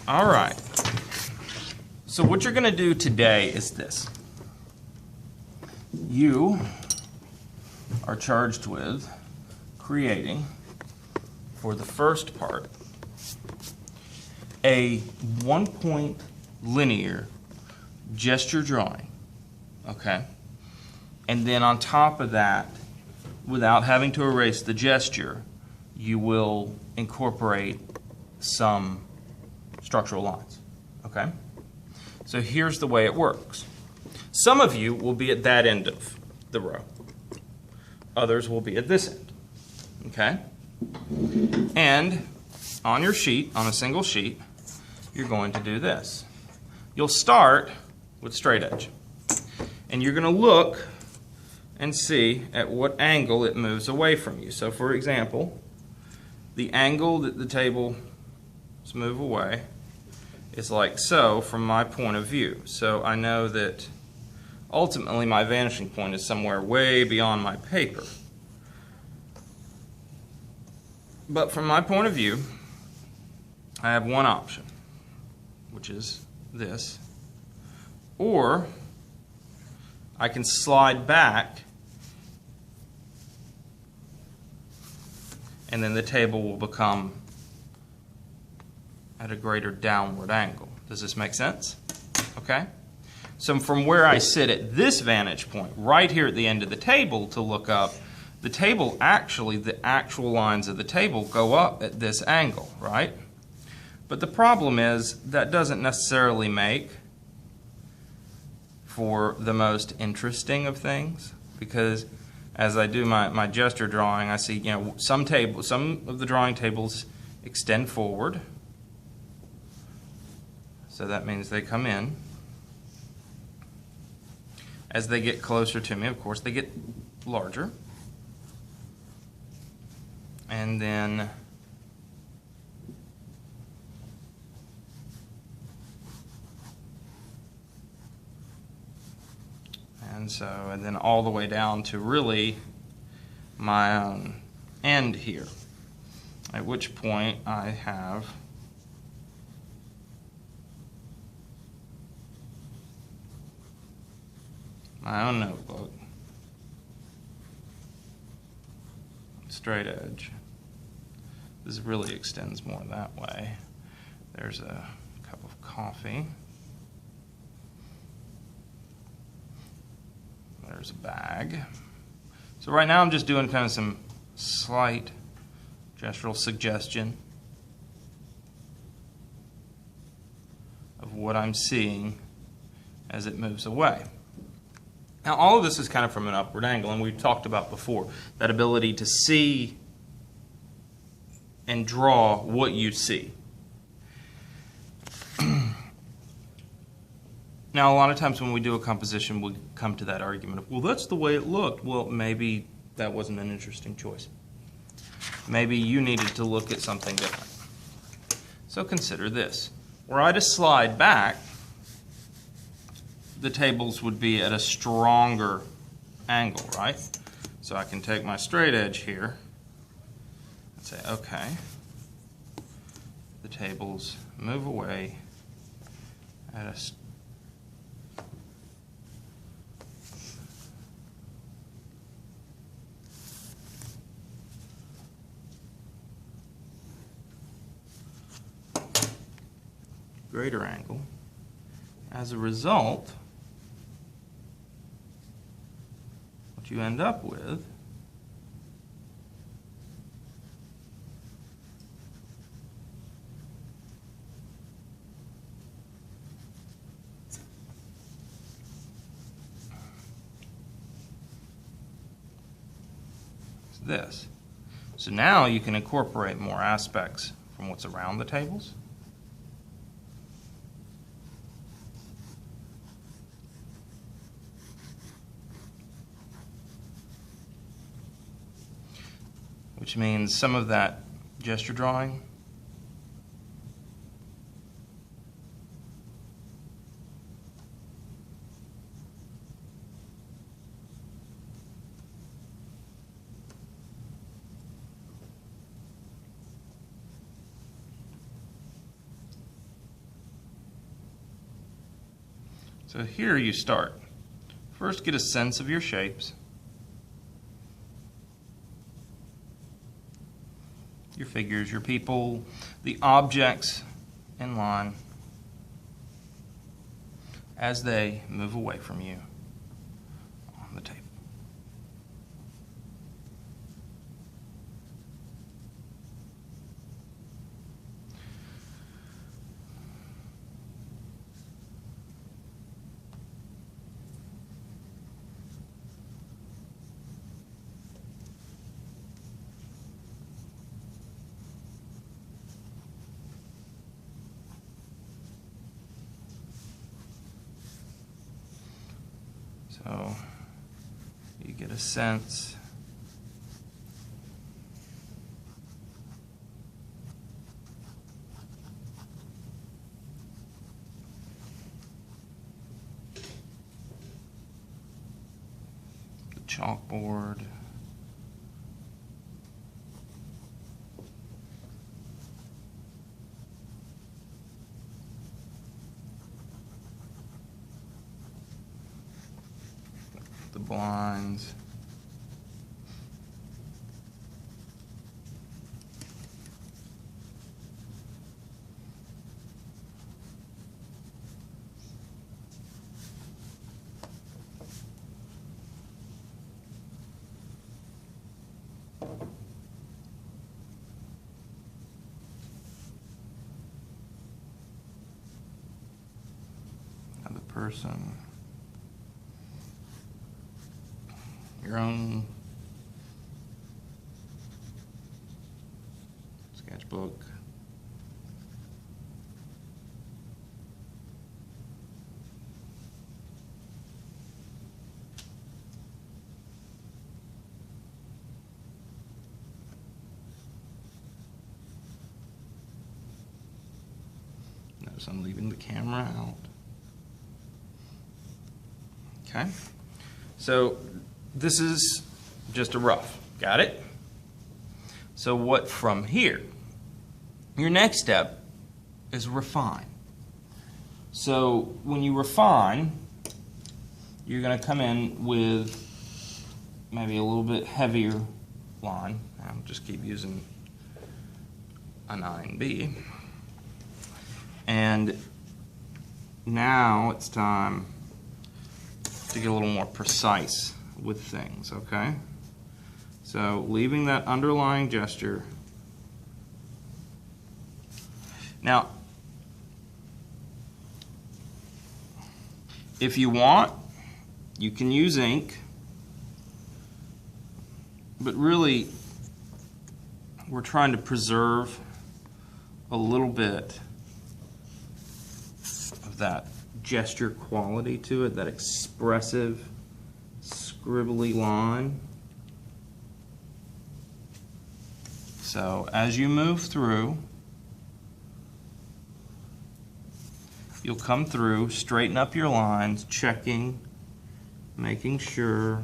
All right. So what you're going to do today is this. You are charged with creating, for the first part, a 1-point linear gesture drawing, okay? And then on top of that, without having to erase the gesture, you will incorporate some structural lines, okay? So here's the way it works. Some of you will be at that end of the row. Others will be at this end, okay? And on your sheet, on a single sheet, you're going to do this. You'll start with straight edge. And you're going to look and see at what angle it moves away from you. So for example, the angle that the tables move away is like so from my point of view. So I know that ultimately my vanishing point is somewhere way beyond my paper. But from my point of view, I have one option, which is this. Or I can slide back and then the table will become at a greater downward angle. Does this make sense? Okay? So from where I sit at this vantage point, right here at the end of the table to look up, the table actually, the actual lines of the table go up at this angle, right? But the problem is that doesn't necessarily make for the most interesting of things, because as I do my gesture drawing, I see, some of the drawing tables extend forward. So that means they come in. As they get closer to me, of course, they get larger. And then and then all the way down to really my own end here, at which point I have my own notebook, straight edge. This really extends more that way. There's a cup of coffee. There's a bag. So right now I'm just doing kind of some slight gestural suggestion of what I'm seeing as it moves away. Now all of this is kind of from an upward angle, and we've talked about before that ability to see and draw what you see. Now, a lot of times when we do a composition, we come to that argument of, well, that's the way it looked. Well, maybe that wasn't an interesting choice. Maybe you needed to look at something different. So consider this. Were I to slide back, the tables would be at a stronger angle, right? So I can take my straight edge here and say, okay, the tables move away at a greater angle. As a result, what you end up with is this. So now you can incorporate more aspects from what's around the tables. Which means some of that gesture drawing So here you start. First, get a sense of your shapes. Your figures, your people, the objects in line as they move away from you on the table. So you get a sense the chalkboard, the blinds, another person, your own sketchbook. Notice I'm leaving the camera out. Okay, so this is just a rough, got it? So what from here? Your next step is refine. So when you refine, you're going to come in with maybe a little bit heavier line. I'll just keep using a 9B. And now it's time to get a little more precise with things, okay? So leaving that underlying gesture. Now, if you want, you can use ink, but really we're trying to preserve a little bit of that gesture quality to it, that expressive, scribbly line. So as you move through, you'll come through, straighten up your lines, checking, making sure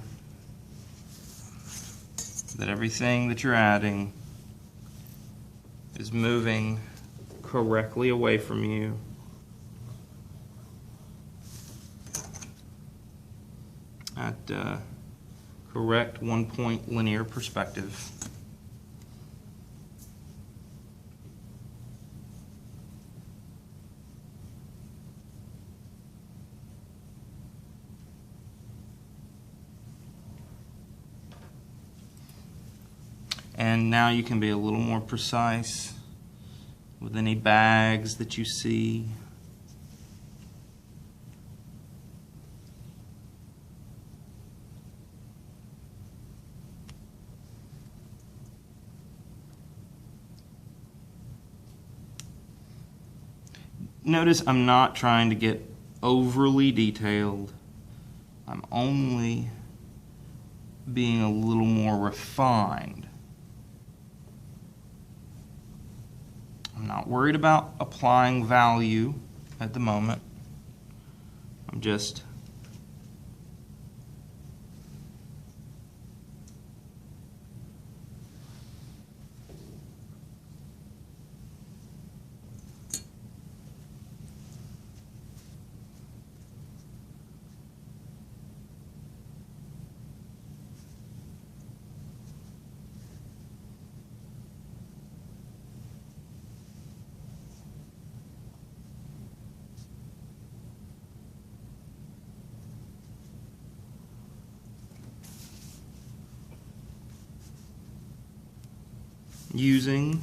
that everything that you're adding is moving correctly away from you. At correct 1-point linear perspective. And now you can be a little more precise with any bags that you see. Notice I'm not trying to get overly detailed. I'm only being a little more refined. I'm not worried about applying value at the moment. I'm just using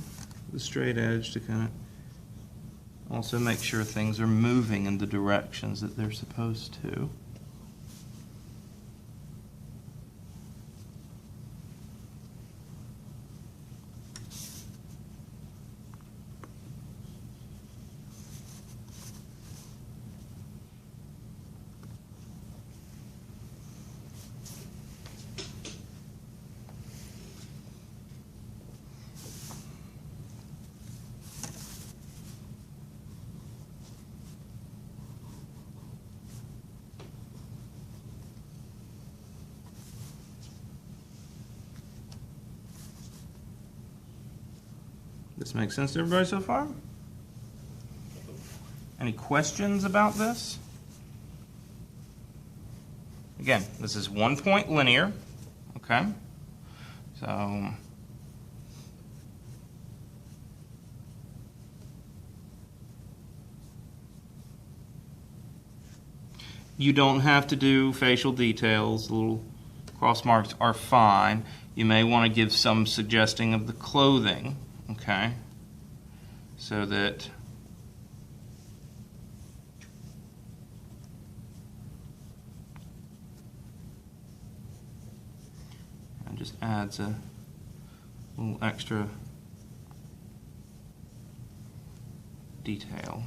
the straight edge to kind of also make sure things are moving in the directions that they're supposed to. This makes sense to everybody so far? Any questions about this? Again, this is 1 point linear, okay? So you don't have to do facial details. The little cross marks are fine. You may want to give some suggesting of the clothing, okay? So that it just adds a little extra detail.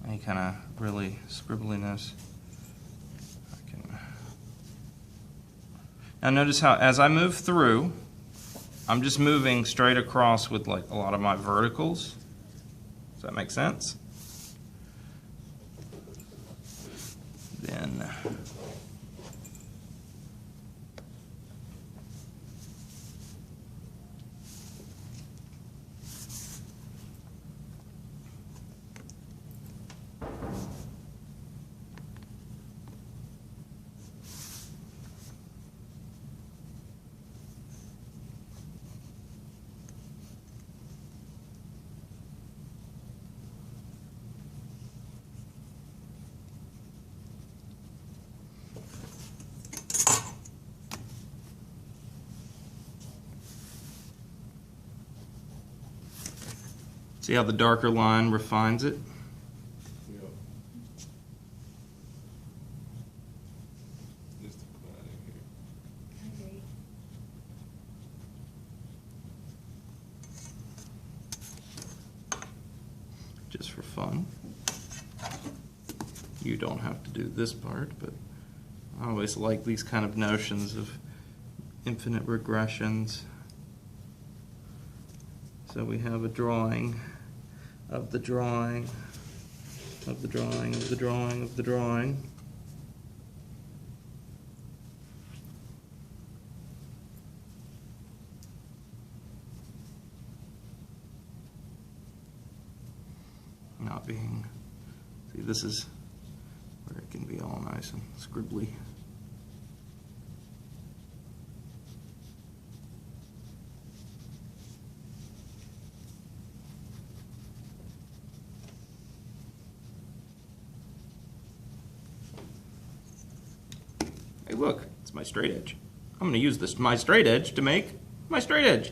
Any kind of really scribbliness. Now notice how as I move through, I'm just moving straight across with like a lot of my verticals. Does that make sense? Then see how the darker line refines it? Yep. Just to put that in here. I agree. Just for fun. You don't have to do this part, but I always like these kind of notions of infinite regressions. So we have a drawing of the drawing of the drawing of the drawing of the drawing. Not being, see, this is where it can be all nice and scribbly. Hey, look, it's my straight edge. I'm going to use this my straight edge to make my straight edge.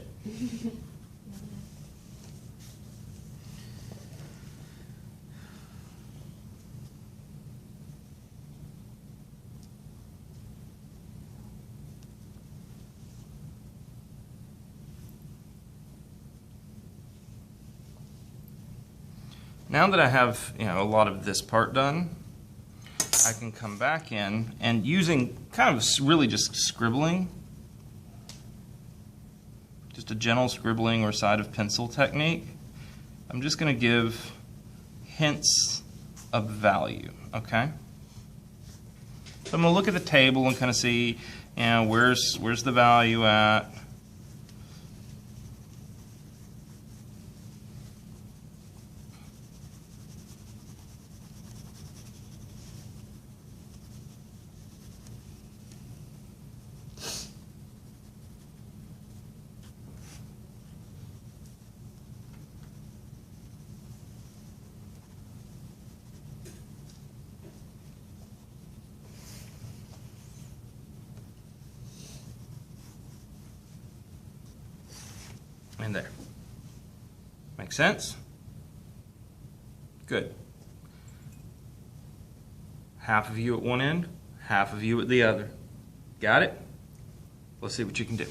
Now that I have, a lot of this part done, I can come back in and using kind of really just scribbling, just a gentle scribbling or side of pencil technique, I'm just going to give hints of value, okay? So I'm going to look at the table and kind of see, where's the value at? Make sense? Good. Half of you at one end, half of you at the other. Got it? Let's see what you can do.